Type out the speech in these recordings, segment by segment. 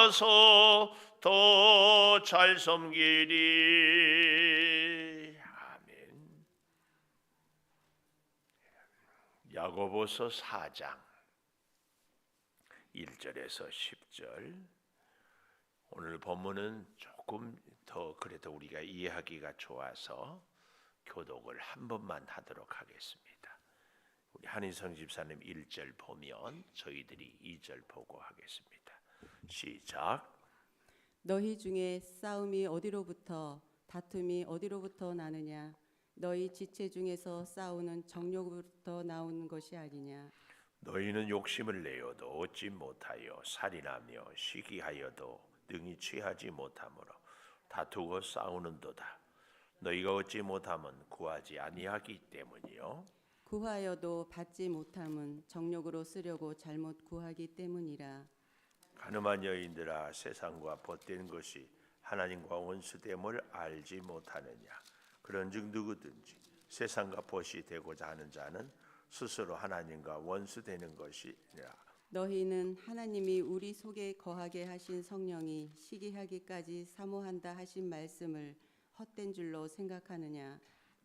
따라서 더 잘 섬기리. 아멘. 야고보서 4장 1절에서 10절. 오늘 본문은 조금 더 그래도 우리가 이해하기가 좋아서 교독을 한 번만 하도록 하겠습니다. 우리 한인성 집사님 1절 보면 저희들이 2절 보고 하겠습니다. 시작. 너희 중에 싸움이 어디로부터 다툼이 어디로부터 나느냐? 너희 지체 중에서 싸우는 정욕으로부터 나오는 것이 아니냐? 너희는 욕심을 내어도 얻지 못하여 살인하며 시기하여도 능히 취하지 못하므로 다투고 싸우는도다. 너희가 얻지 못함은 구하지 아니하기 때문이요 구하여도 받지 못함은 정욕으로 쓰려고 잘못 구하기 때문이라. 가늠한 여인들아, 세상과 벗된 것이 하나님과 원수됨을 알지 못하느냐? 그런즉 누구든지 세상과 벗이 되고자 하는 자는 스스로 하나님과 원수되는 것이니라. 너희는 하나님이 우리 속에 거하게 하신 성령이 시기하기까지 사모한다 하신 말씀을 헛된 줄로 생각하느냐?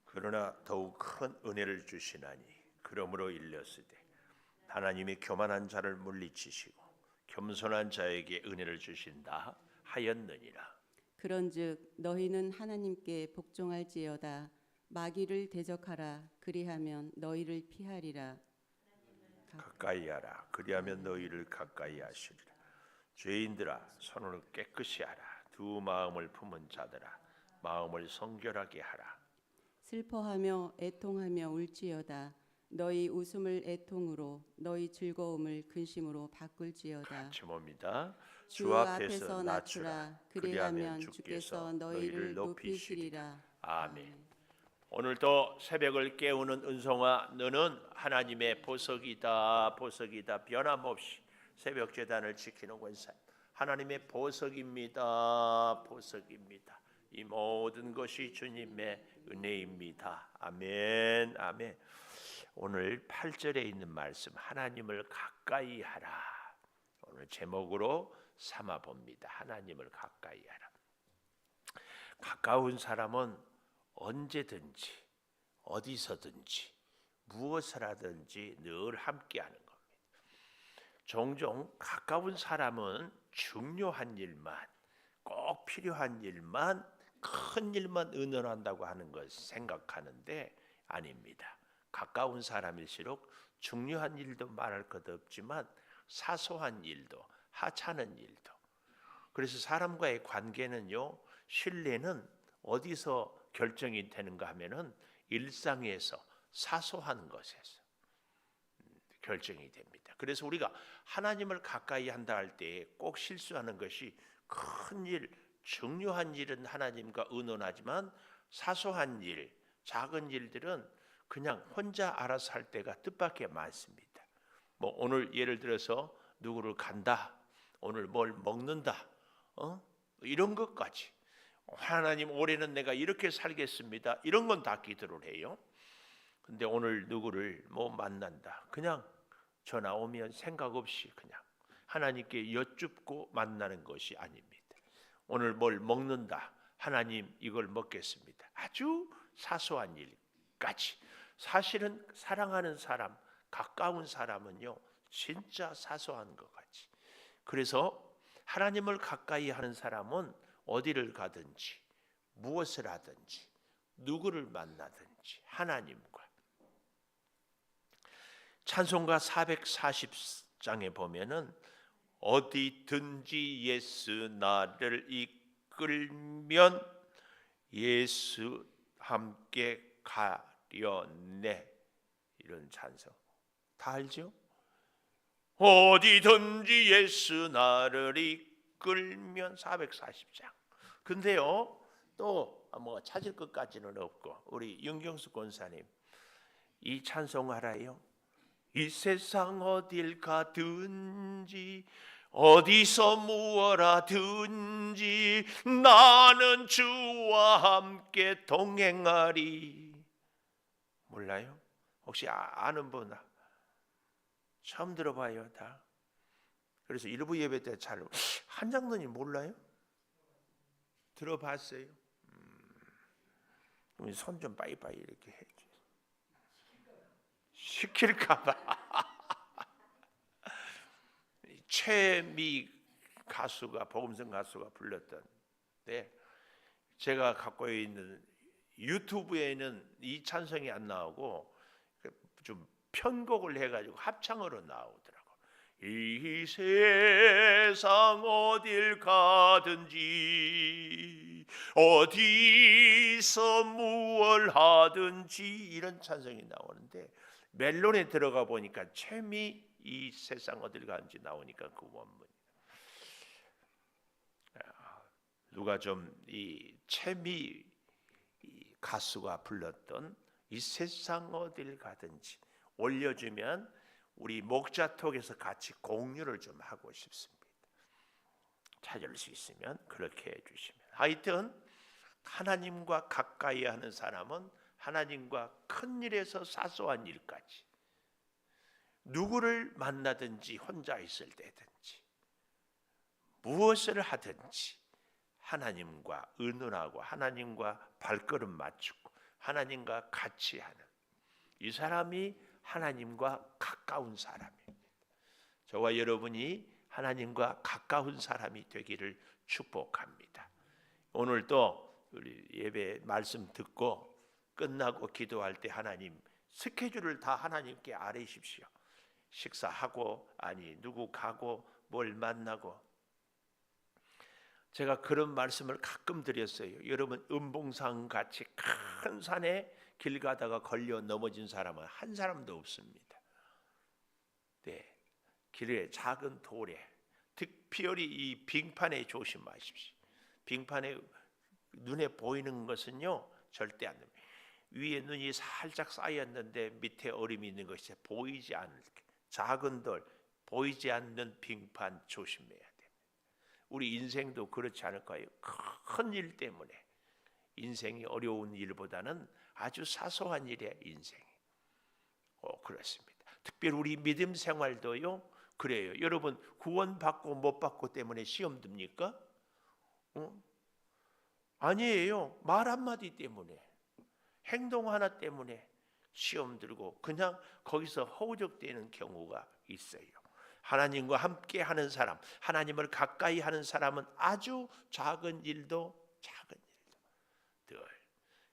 그러나 더욱 큰 은혜를 주시나니 그러므로 일렀으되 하나님이 교만한 자를 물리치시고 겸손한 자에게 은혜를 주신다 하였느니라. 그런즉 너희는 하나님께 복종할지어다. 마귀를 대적하라. 그리하면 너희를 피하리라. 가까이 하라. 그리하면 너희를 가까이 하시리라. 죄인들아, 손을 깨끗이 하라. 두 마음을 품은 자들아, 마음을 성결하게 하라. 슬퍼하며 애통하며 울지어다. 너희 웃음을 애통으로 너희 즐거움을 근심으로 바꿀지어다. 같이 봅니다. 주 앞에서 낮추라. 그리하면 주께서 너희를 높이시리라. 아멘. 오늘도 새벽을 깨우는 은송아, 너는 하나님의 보석이다. 보석이다. 변함없이 새벽 제단을 지키는 권사, 하나님의 보석입니다. 보석입니다. 이 모든 것이 주님의 은혜입니다. 아멘. 아멘. 오늘 8절에 있는 말씀, 하나님을 가까이 하라. 오늘 제목으로 삼아 봅니다. 하나님을 가까이 하라. 가까운 사람은 언제든지 어디서든지 무엇을 하든지 늘 함께하는 겁니다. 종종 가까운 사람은 중요한 일만, 꼭 필요한 일만, 큰 일만 의논한다고 하는 것을 생각하는데 아닙니다. 가까운 사람일수록 중요한 일도 말할 것 없지만 사소한 일도, 하찮은 일도. 그래서 사람과의 관계는요, 신뢰는 어디서 결정이 되는가 하면은 일상에서, 사소한 것에서 결정이 됩니다. 그래서 우리가 하나님을 가까이 한다 할 때 꼭 실수하는 것이, 큰 일, 중요한 일은 하나님과 의논하지만 사소한 일, 작은 일들은 그냥 혼자 알아서 할 때가 뜻밖의 많습니다. 뭐 오늘 예를 들어서 누구를 간다, 오늘 뭘 먹는다, 이런 것까지, 하나님 올해는 내가 이렇게 살겠습니다, 이런 건 다 기도를 해요. 근데 오늘 누구를 뭐 만난다, 그냥 전화 오면 생각 없이 그냥 하나님께 여쭙고 만나는 것이 아닙니다. 오늘 뭘 먹는다, 하나님 이걸 먹겠습니다, 아주 사소한 일까지. 사실은 사랑하는 사람, 가까운 사람은요, 진짜 사소한 것 같이. 그래서 하나님을 가까이 하는 사람은 어디를 가든지, 무엇을 하든지, 누구를 만나든지 하나님과. 찬송가 440장에 보면은 어디든지 예수 나를 이끌면 예수 함께 가려네, 이런 찬송 다 알죠? 어디든지 예수 나를 이끌면 440장. 근데요, 또 뭐 찾을 것까지는 없고, 우리 윤경수 권사님 이 찬송 알아요? 이 세상 어딜 가든지 어디서 무엇 하든지 나는 주와 함께 동행하리. 몰라요? 혹시 아는 분? 처음 들어봐요, 다. 그래서 일부 예배 때 잘 한장로님 몰라요? 들어봤어요? 그럼 손 좀 빠이빠이 이렇게 해. 시킬까봐. 최미 가수가 복음성 가수가 불렀던 제가 갖고 있는 유튜브에는 이 찬송이 안 나오고 좀 편곡을 해가지고 합창으로 나오더라고. 이 세상 어딜 가든지 어디서 무얼 하든지 이런 찬송이 나오는데 멜론에 들어가 보니까 최미 이 세상 어딜 가든지 나오니까 그 원문. 누가 좀 이 최미 가수가 불렀던 이 세상 어딜 가든지 올려주면 우리 목자톡에서 같이 공유를 좀 하고 싶습니다. 찾을 수 있으면 그렇게 해주시면. 하여튼 하나님과 가까이 하는 사람은 하나님과 큰 일에서 사소한 일까지 누구를 만나든지 혼자 있을 때든지 무엇을 하든지 하나님과 의논하고 하나님과 발걸음 맞추고 하나님과 같이 하는 이 사람이 하나님과 가까운 사람입니다. 저와 여러분이 하나님과 가까운 사람이 되기를 축복합니다. 오늘도 우리 예배 말씀 듣고 끝나고 기도할 때 하나님 스케줄을 다 하나님께 아뢰십시오. 식사하고 누구 가고 뭘 만나고. 제가 그런 말씀을 가끔 드렸어요. 여러분 음봉산 같이 큰 산에 길 가다가 걸려 넘어진 사람은 한 사람도 없습니다. 길에 작은 돌에 특별히 이 빙판에 조심하십시오. 빙판에 눈에 보이는 것은요 절대 안 됩니다. 위에 눈이 살짝 쌓였는데 밑에 얼음이 있는 것이 보이지 않을 작은 돌, 보이지 않는 빙판 조심해야 됩니다. 우리 인생도 그렇지 않을까요? 큰 일 때문에 인생이 어려운 일보다는 아주 사소한 일에 인생이 그렇습니다. 특별히 우리 믿음 생활도요 그래요. 여러분 구원받고 못 받고 때문에 시험 듭니까? 아니에요. 말 한마디 때문에 행동 하나 때문에 시험 들고 그냥 거기서 허우적대는 경우가 있어요. 하나님과 함께 하는 사람, 하나님을 가까이 하는 사람은 아주 작은 일도 늘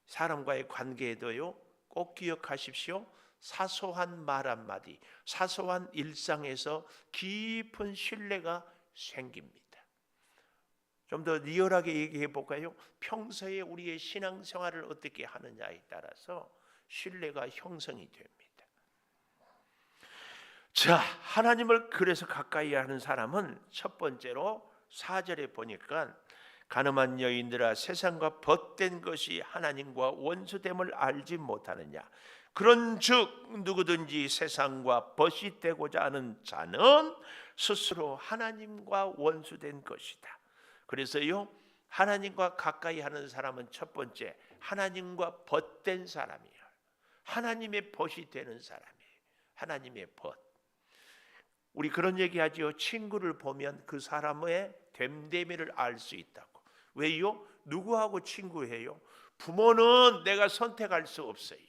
사람과의 관계에도요 꼭 기억하십시오. 사소한 말 한마디, 사소한 일상에서 깊은 신뢰가 생깁니다. 좀 더 리얼하게 얘기해 볼까요? 평소에 우리의 신앙생활을 어떻게 하느냐에 따라서 신뢰가 형성이 됩니다. 자, 하나님을 그래서 가까이 하는 사람은 첫 번째로 4절에 보니까 가늠한 여인들아 세상과 벗된 것이 하나님과 원수됨을 알지 못하느냐. 그런즉 누구든지 세상과 벗이 되고자 하는 자는 스스로 하나님과 원수된 것이다. 그래서요 하나님과 가까이 하는 사람은 첫 번째 하나님과 벗된 사람이에요. 하나님의 벗이 되는 사람이에요. 하나님의 벗. 우리 그런 얘기하지요. 친구를 보면 그 사람의 됨됨이를 알 수 있다고. 왜요? 누구하고 친구해요? 부모는 내가 선택할 수 없어요.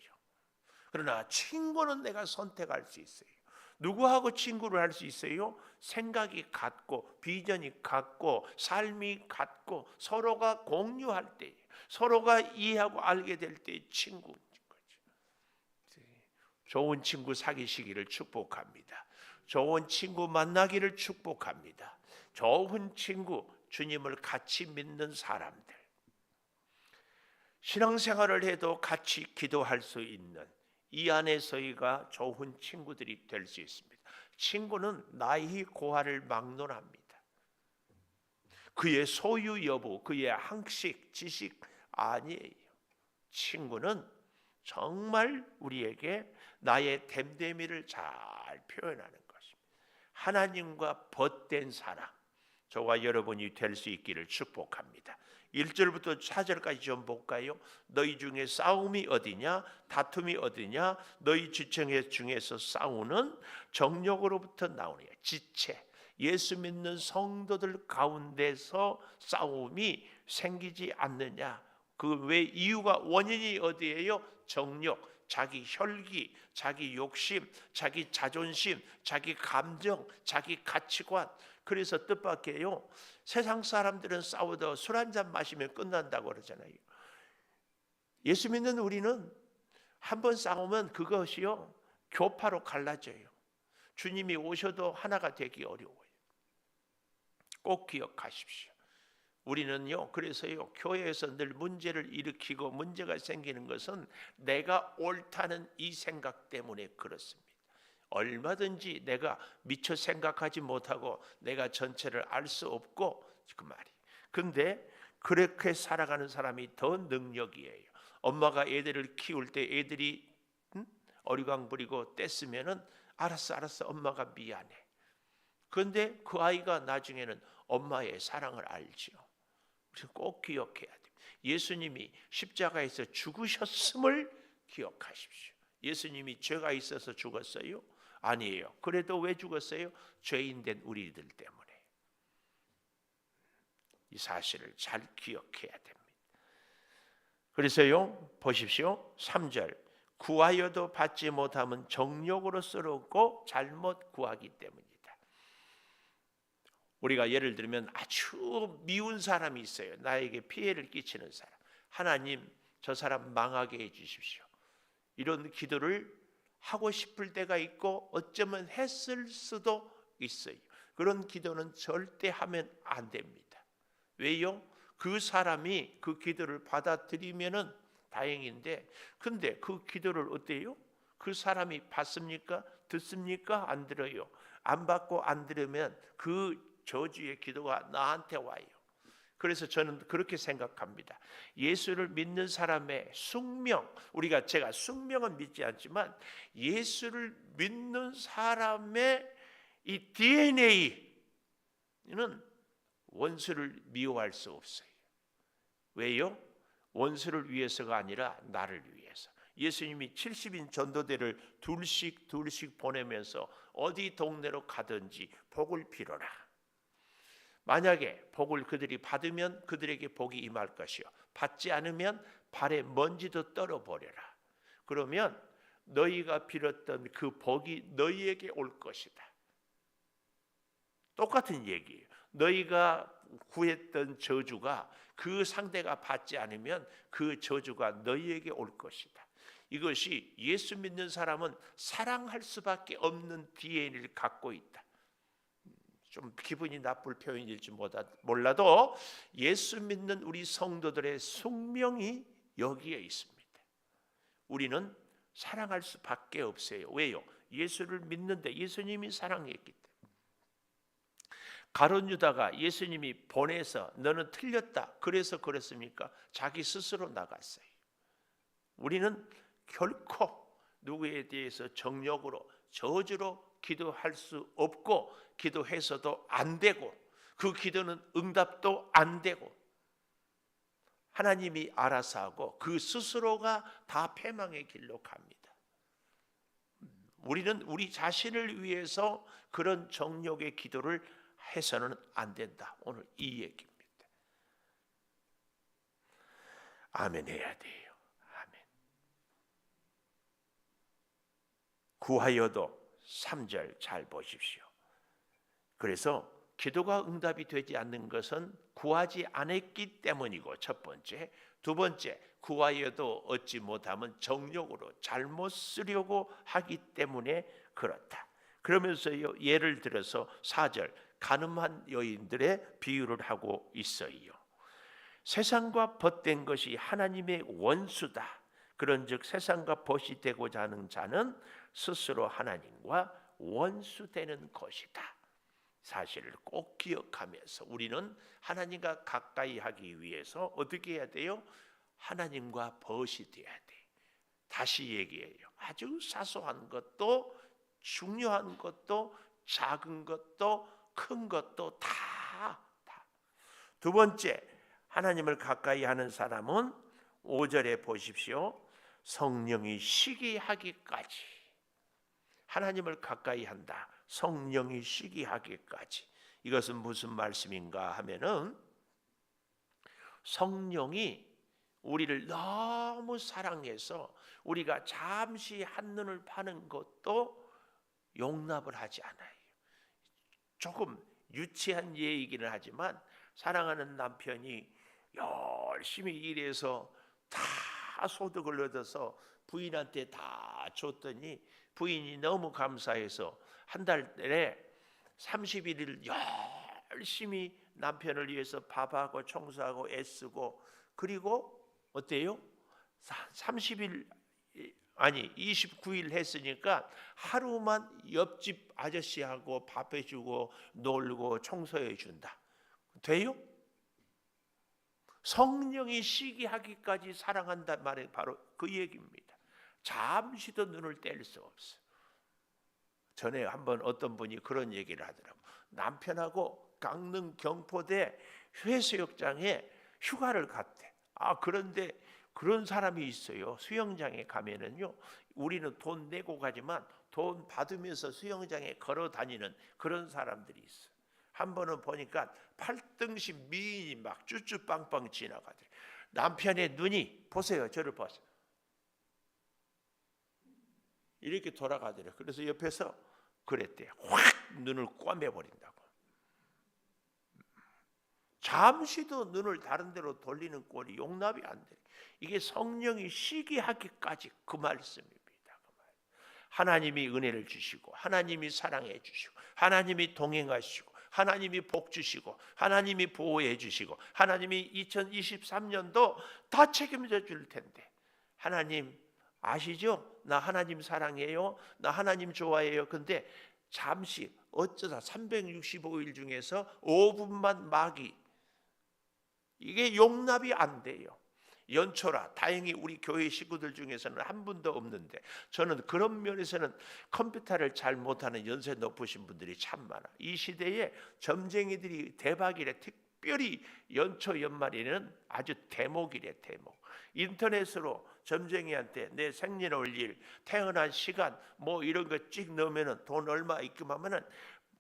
그러나 친구는 내가 선택할 수 있어요. 누구하고 친구를 할 수 있어요? 생각이 같고 비전이 같고 삶이 같고 서로가 공유할 때, 서로가 이해하고 알게 될 때 친구인 거죠. 좋은 친구 사귀시기를 축복합니다. 좋은 친구 만나기를 축복합니다. 좋은 친구, 주님을 같이 믿는 사람들, 신앙생활을 해도 같이 기도할 수 있는 이 안에서희가 좋은 친구들이 될 수 있습니다. 친구는 나이 고하를 막론합니다. 그의 소유 여부, 그의 학식, 지식 아니에요. 친구는 정말 우리에게 나의 됨됨이를 잘 표현하는 것입니다. 하나님과 벗된 사람, 저와 여러분이 될 수 있기를 축복합니다. 1절부터 4절까지 좀 볼까요? 너희 중에 싸움이 어디냐? 다툼이 어디냐? 너희 지체 중에서 싸우는 정욕으로부터 나오느냐? 지체, 예수 믿는 성도들 가운데서 싸움이 생기지 않느냐? 그 왜 이유가 원인이 어디예요? 정욕, 자기 혈기, 자기 욕심, 자기 자존심, 자기 감정, 자기 가치관. 그래서 뜻밖에요. 세상 사람들은 싸우다 술 한잔 마시면 끝난다고 그러잖아요. 예수 믿는 우리는 한번 싸우면 그것이요 교파로 갈라져요. 주님이 오셔도 하나가 되기 어려워요. 꼭 기억하십시오. 우리는요, 그래서요, 교회에서 늘 문제를 일으키고 문제가 생기는 것은 내가 옳다는 이 생각 때문에 그렇습니다. 얼마든지 내가 미처 생각하지 못하고 내가 전체를 알 수 없고 그 말이. 근데 그렇게 살아가는 사람이 더 능력이에요. 엄마가 애들을 키울 때 애들이 어리광 부리고 떼쓰면은 알았어 엄마가 미안해. 그런데 그 아이가 나중에는 엄마의 사랑을 알지요. 꼭 기억해야 됩니다. 예수님이 십자가에서 죽으셨음을 기억하십시오. 예수님이 죄가 있어서 죽었어요? 아니에요. 그래도 왜 죽었어요? 죄인된 우리들 때문에. 이 사실을 잘 기억해야 됩니다. 그래서요, 보십시오. 3절. 구하여도 받지 못하면 정욕으로 쓰러고 잘못 구하기 때문이다. 우리가 예를 들면 아주 미운 사람이 있어요. 나에게 피해를 끼치는 사람. 하나님, 저 사람 망하게 해주십시오. 이런 기도를 하고 싶을 때가 있고 어쩌면 했을 수도 있어요. 그런 기도는 절대 하면 안 됩니다. 왜요? 그 사람이 그 기도를 받아들이면은 다행인데, 근데 그 기도를 어때요? 그 사람이 받습니까? 듣습니까? 안 들어요. 안 받고 안 들으면 그 저주의 기도가 나한테 와요. 그래서 저는 그렇게 생각합니다. 예수를 믿는 사람의 숙명, 제가 숙명은 믿지 않지만 예수를 믿는 사람의 이 DNA는 원수를 미워할 수 없어요. 왜요? 원수를 위해서가 아니라 나를 위해서. 예수님이 70인 전도대를 둘씩 보내면서 어디 동네로 가든지 복을 빌어라. 만약에 복을 그들이 받으면 그들에게 복이 임할 것이요, 받지 않으면 발에 먼지도 떨어버려라. 그러면 너희가 빌었던 그 복이 너희에게 올 것이다. 똑같은 얘기예요. 너희가 구했던 저주가 그 상대가 받지 않으면 그 저주가 너희에게 올 것이다. 이것이 예수 믿는 사람은 사랑할 수밖에 없는 DNA를 갖고 있다. 좀 기분이 나쁠 표현일지 몰라도 예수 믿는 우리 성도들의 숙명이 여기에 있습니다. 우리는 사랑할 수밖에 없어요. 왜요? 예수를 믿는데 예수님이 사랑했기 때문에. 가룟 유다가 예수님이 보내서 너는 틀렸다 그래서 그랬습니까? 자기 스스로 나갔어요. 우리는 결코 누구에 대해서 정욕으로 저주로 기도할 수 없고 기도해서도 안 되고 그 기도는 응답도 안 되고 하나님이 알아서 하고 그 스스로가 다 패망의 길로 갑니다. 우리는 우리 자신을 위해서 그런 정욕의 기도를 해서는 안 된다. 오늘 이 얘기입니다. 아멘 해야 돼요. 아멘. 구하여도 3절 잘 보십시오. 그래서 기도가 응답이 되지 않는 것은 구하지 않았기 때문이고 첫 번째, 두 번째 구하여도 얻지 못하면 정욕으로 잘못 쓰려고 하기 때문에 그렇다. 그러면서요 예를 들어서 4절 가늠한 여인들의 비유를 하고 있어요. 세상과 벗된 것이 하나님의 원수다. 그런즉 세상과 벗이 되고자 하는 자는 스스로 하나님과 원수되는 것이다. 사실을 꼭 기억하면서 우리는 하나님과 가까이 하기 위해서 어떻게 해야 돼요? 하나님과 벗이 돼야 돼. 다시 얘기해요. 아주 사소한 것도 중요한 것도 작은 것도 큰 것도 다. 두 번째, 하나님을 가까이 하는 사람은 5절에 보십시오. 성령이 시기하기까지. 하나님을 가까이 한다. 성령이 시기하기까지. 이것은 무슨 말씀인가 하면은 성령이 우리를 너무 사랑해서 우리가 잠시 한눈을 파는 것도 용납을 하지 않아요. 조금 유치한 예이기는 하지만 사랑하는 남편이 열심히 일해서 다 소득을 얻어서 부인한테 다 줬더니 부인이 너무 감사해서 한 달에 31일 열심히 남편을 위해서 밥하고 청소하고 애쓰고, 그리고 어때요? 30일 아니 29일 했으니까 하루만 옆집 아저씨하고 밥 해주고 놀고 청소해 준다. 돼요? 성령이 시기하기까지 사랑한단 말이 바로 그 얘기입니다. 잠시도 눈을 뗄 수 없어. 전에 한번 어떤 분이 그런 얘기를 하더라고. 남편하고 강릉 경포대 해수욕장에 휴가를 갔대. 그런데 그런 사람이 있어요. 수영장에 가면은요, 우리는 돈 내고 가지만 돈 받으면서 수영장에 걸어 다니는 그런 사람들이 있어. 한 번은 보니까 8등신 미인이 막 쭈쭈빵빵 지나가더래. 남편의 눈이, 보세요, 저를 보세요, 이렇게 돌아가더래. 그래서 옆에서 그랬대. 확 눈을 꿰매버린다고. 잠시도 눈을 다른 데로 돌리는 꼴이 용납이 안 돼. 이게 성령이 시기하기까지 그 말씀입니다. 하나님이 은혜를 주시고, 하나님이 사랑해 주시고, 하나님이 동행하시고, 하나님이 복 주시고, 하나님이 보호해 주시고, 하나님이 2023년도 다 책임져 줄 텐데, 하나님 아시죠? 나 하나님 사랑해요. 나 하나님 좋아해요. 근데 잠시 어쩌다 365일 중에서 5분만 마귀, 이게 용납이 안 돼요. 연초라 다행히 우리 교회 식구들 중에서는 한 분도 없는데, 저는 그런 면에서는 컴퓨터를 잘 못하는 연세 높으신 분들이 참 많아. 이 시대에 점쟁이들이 대박이래. 특별히 연초 연말에는 아주 대목이래. 대목. 인터넷으로 점쟁이한테 내 생년월일, 태어난 시간 뭐 이런 거 찍 넣으면은 돈 얼마 입금하면은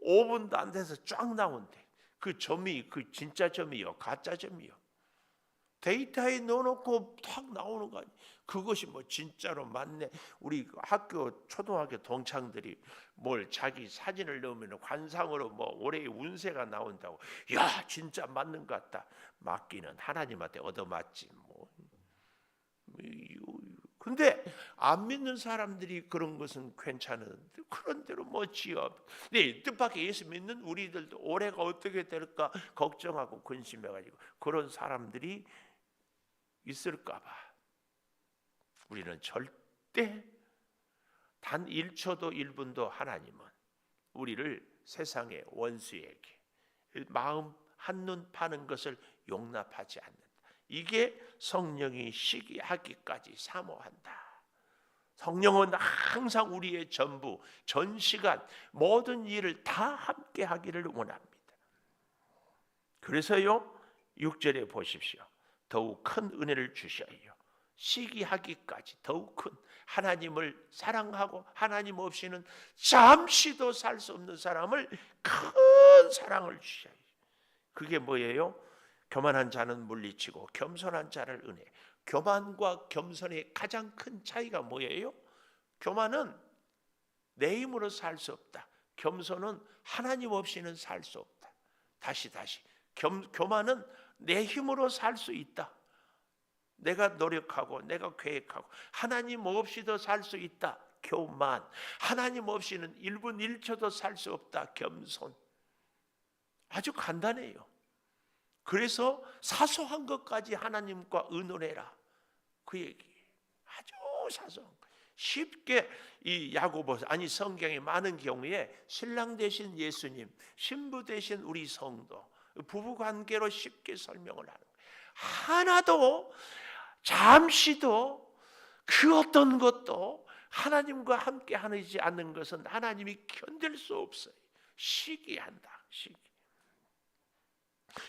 5분도 안 돼서 쫙 나온대. 그 점이 그 진짜 점이요, 가짜 점이요. 데이터에 넣어놓고 탁 나오는 거 아니에요. 그것이 뭐 진짜로 맞네. 우리 학교 초등학교 동창들이 뭘 자기 사진을 넣으면 관상으로 뭐 올해의 운세가 나온다고. 야, 진짜 맞는 것 같다. 맞기는 하나님한테 얻어맞지 뭐. 근데 안 믿는 사람들이 그런 것은 괜찮은데, 그런 대로 뭐 지업. 네, 뜻밖의 예수 믿는 우리들도 올해가 어떻게 될까 걱정하고 근심해가지고 그런 사람들이 있을까봐 우리는 절대 단 1초도 1분도 하나님은 우리를 세상의 원수에게 마음 한눈 파는 것을 용납하지 않는다. 이게 성령이 시기하기까지 사모한다. 성령은 항상 우리의 전부, 전 시간 모든 일을 다 함께 하기를 원합니다. 그래서요 6절에 보십시오. 더욱 큰 은혜를 주셔요. 시기하기까지 더욱 큰, 하나님을 사랑하고 하나님 없이는 잠시도 살 수 없는 사람을 큰 사랑을 주셔요. 그게 뭐예요? 교만한 자는 물리치고 겸손한 자를 은혜. 교만과 겸손의 가장 큰 차이가 뭐예요? 교만은 내 힘으로 살 수 없다. 겸손은 하나님 없이는 살 수 없다. 다시 교만은 내 힘으로 살 수 있다. 내가 노력하고 내가 계획하고 하나님 없이도 살 수 있다. 교만. 하나님 없이는 1분 1초도 살 수 없다. 겸손. 아주 간단해요. 그래서 사소한 것까지 하나님과 의논해라. 그 얘기. 아주 사소한 것. 쉽게 이 야고보서, 아니 성경에 많은 경우에 신랑 되신 예수님, 신부 되신 우리 성도, 부부관계로 쉽게 설명을 하는 거예요. 하나도 잠시도 그 어떤 것도 하나님과 함께 하지 않는 것은 하나님이 견딜 수 없어요. 시기한다. 시기.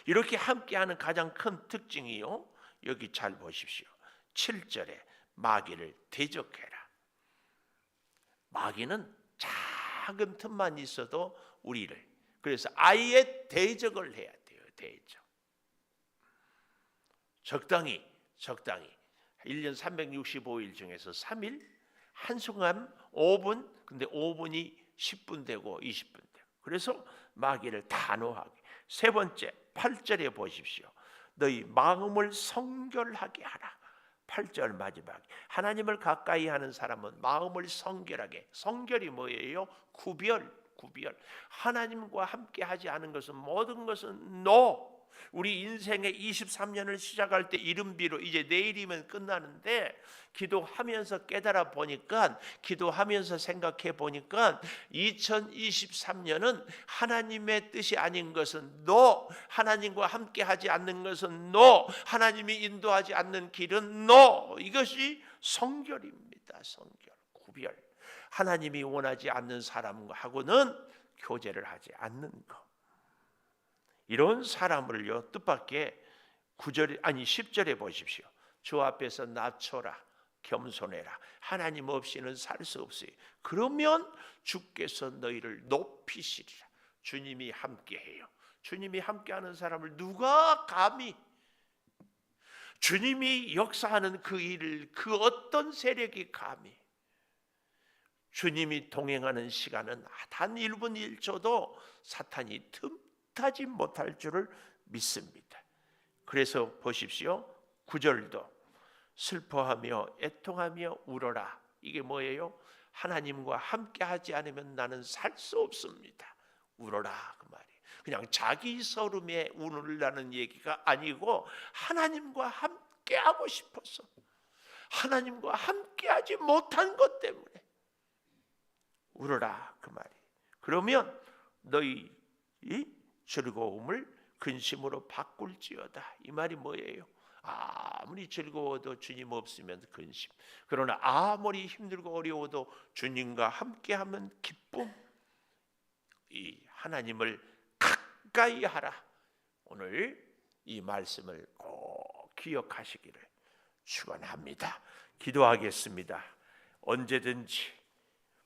이렇게 함께하는 가장 큰 특징이요, 여기 잘 보십시오. 7절에 마귀를 대적해라. 마귀는 작은 틈만 있어도 우리를 그래서 아예 대적을 해야 돼요. 대적. 적당히 1년 365일 중에서 3일 한순간 5분, 근데 5분이 10분 되고 20분 되고. 그래서 마귀를 단호하게. 세 번째 8절에 보십시오. 너희 마음을 성결하게 하라. 8절 마지막. 하나님을 가까이 하는 사람은 마음을 성결하게. 성결이 뭐예요? 구별. 하나님과 함께 하지 않은 것은 모든 것은 NO. 우리 인생의 23년을 시작할 때 이른비로 이제 내일이면 끝나는데, 기도하면서 깨달아 보니까, 기도하면서 생각해 보니까 2023년은 하나님의 뜻이 아닌 것은 NO, 하나님과 함께 하지 않는 것은 NO, 하나님이 인도하지 않는 길은 NO. 이것이 성결입니다. 성결, 구별. 하나님이 원하지 않는 사람하고는 교제를 하지 않는 것. 이런 사람을요, 뜻밖의 10절에 보십시오. 주 앞에서 낮춰라, 겸손해라. 하나님 없이는 살 수 없어요. 그러면 주께서 너희를 높이시리라. 주님이 함께해요. 주님이 함께하는 사람을 누가 감히, 주님이 역사하는 그 일을 그 어떤 세력이 감히, 주님이 동행하는 시간은 단 1분 1초도 사탄이 틈타지 못할 줄을 믿습니다. 그래서 보십시오. 9절도 슬퍼하며 애통하며 울어라. 이게 뭐예요? 하나님과 함께 하지 않으면 나는 살 수 없습니다. 울어라, 그 말이에요. 그냥 자기 서름에 울으라는 얘기가 아니고 하나님과 함께 하고 싶어서, 하나님과 함께 하지 못한 것 때문에 울어라, 그 말이에요. 그러면 너희 이 즐거움을 근심으로 바꿀지어다. 이 말이 뭐예요? 아무리 즐거워도 주님 없으면 근심. 그러나 아무리 힘들고 어려워도 주님과 함께하면 기쁨. 이 하나님을 가까이 하라. 오늘 이 말씀을 꼭 기억하시기를 축원합니다. 기도하겠습니다. 언제든지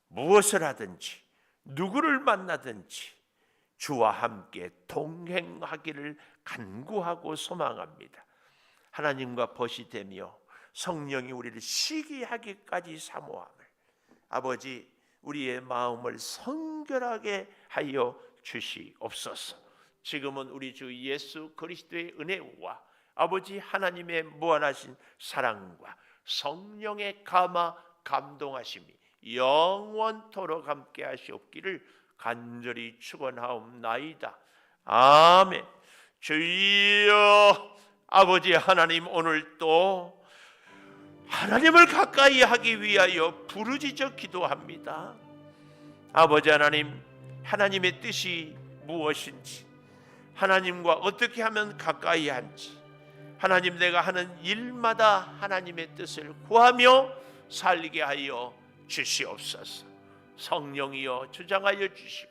무엇을 하든지 누구를 만나든지 주와 함께 동행하기를 간구하고 소망합니다. 하나님과 벗이 되며 성령이 우리를 쉬게 하기까지 사모함을, 아버지, 우리의 마음을 성결하게 하여 주시옵소서. 지금은 우리 주 예수 그리스도의 은혜와 아버지 하나님의 무한하신 사랑과 성령의 감화 감동하심이 영원토록 함께 하시옵기를 간절히 축원하옵나이다. 아멘. 주여, 아버지 하나님, 오늘 또 하나님을 가까이 하기 위하여 부르짖어 기도합니다. 아버지 하나님, 하나님의 뜻이 무엇인지, 하나님과 어떻게 하면 가까이 한지, 하나님, 내가 하는 일마다 하나님의 뜻을 구하며 살게 하여 주시옵소서. 성령이여 주장하여 주시고